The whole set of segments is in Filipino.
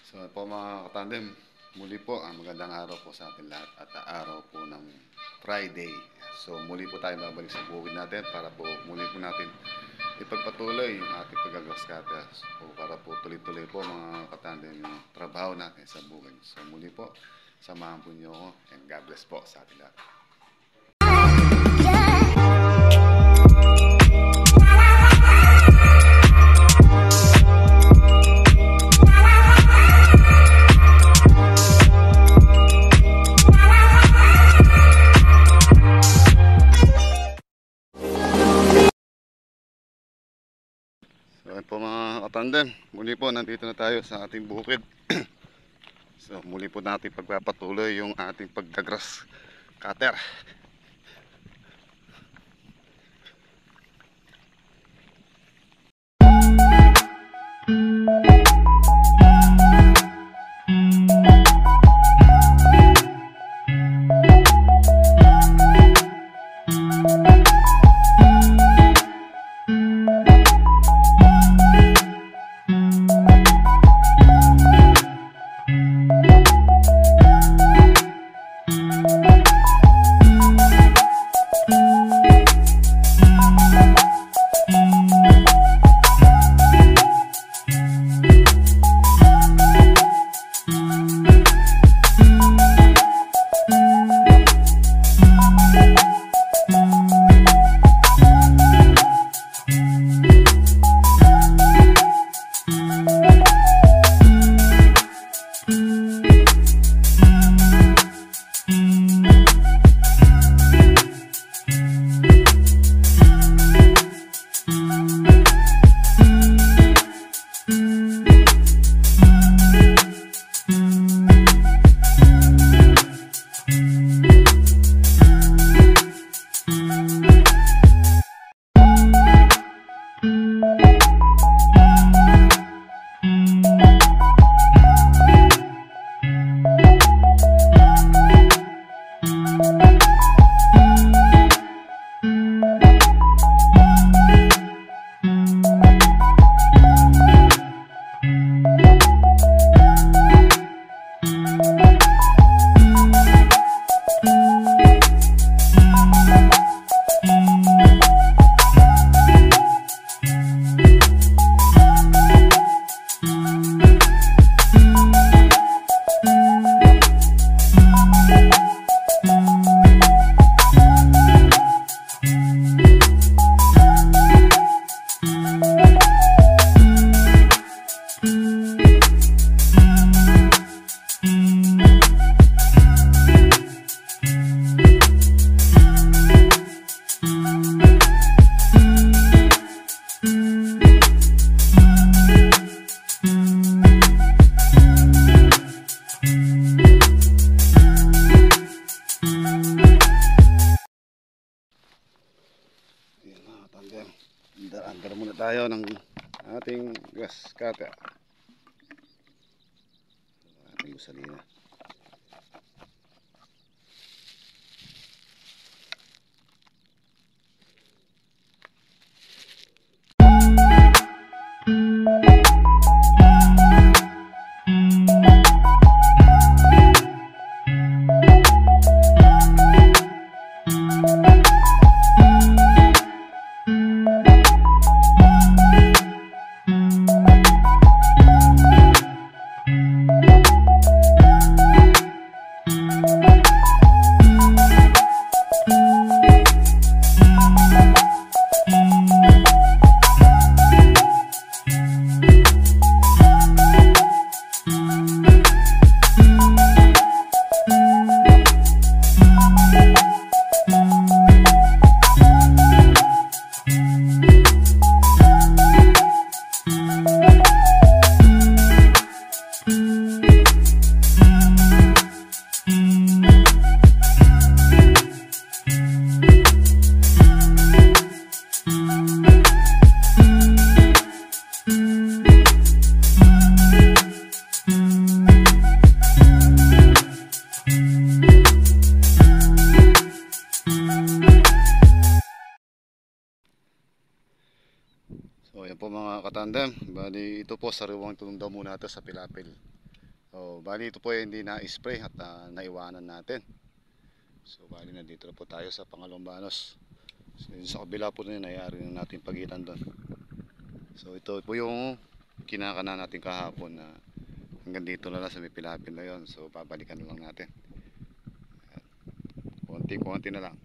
So po mga katandem, muli po ang magandang araw po sa ating lahat at araw po ng Friday. So muli po tayo babalik sa bukid natin para po muli po natin ipagpatuloy yung ating pag-grass cutter. So para po tuloy-tuloy po mga katandem yung trabaho natin sa bukid. So muli po, samahan po niyo ako and God bless po sa ating lahat. So po mga katandem, muli po nandito na tayo sa ating bukid. So muli po natin pagpapatuloy yung ating pag-grass cutter. Andar muna tayo ng ating grass cutter. Ating gusalina. So ayan po mga katandem, bali ito po sariwang tulong daw muna ito sa pilapil. So, bali ito po ay hindi na-spray at naiwanan natin. So, bali nandito na po tayo sa pangalawang banos. So, yun sa kabila po na yun, nayari na natin pagitan doon. So, ito po yung kinakana natin kahapon na hanggang dito na lang sa may pilapil na yun. So, babalikan na lang natin. Konti-konti na lang.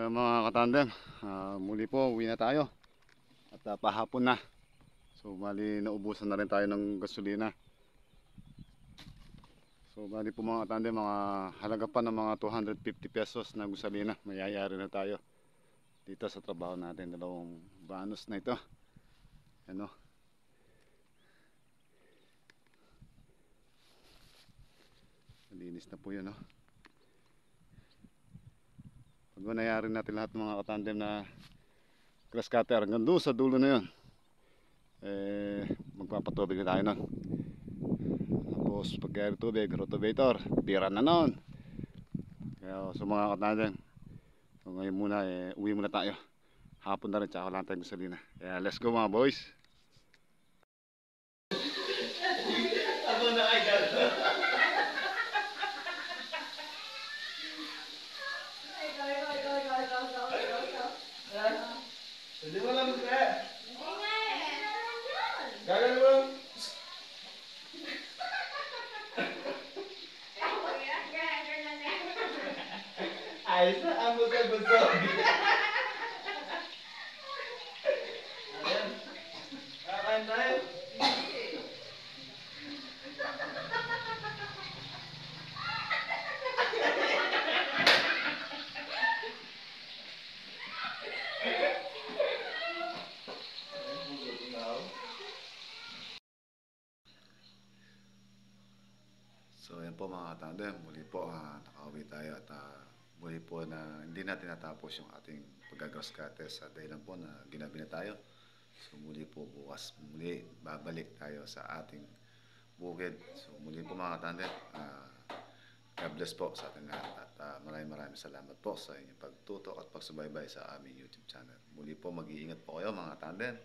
Kaya mga katandem, muli po uwi na tayo at pahapon na. So bali naubusan na rin tayo ng gasolina. So bali po mga tandem, mga halaga pa ng mga 250 pesos na gasolina, mayayari na tayo dito sa trabaho natin. Dalawang banos na ito. Ano? Malinis na po yun, no? Pag nangyari natin lahat ng mga katandem na grass cutter hanggang doon sa dulo na yun, magpapatubig na tayo nun. Tapos pagkayari tubig, rotovator, tira na nun. Kaya sa mga katandem, so ngayon muna, uwi muna tayo. Hapon na rin, tsaka lang tayong gasolina. Kaya let's go mga boys. Ako na idol. Hindi mo lang gusto eh. Gagawin mo. Ayos na ang busog-busog. Ayan. Kakain tayo. So yan po mga katandem, muli po nakauwi tayo at muli po na hindi natin natapos yung ating pag-grass cutter sa dahilan po na ginabi na tayo. So muli po bukas, muli babalik tayo sa ating bukid. So muli po mga katandem, God bless po sa ating lahat at maraming salamat po sa inyong pagtutok at pagsubaybay sa aming YouTube channel. Muli po mag-iingat po kayo mga katandem.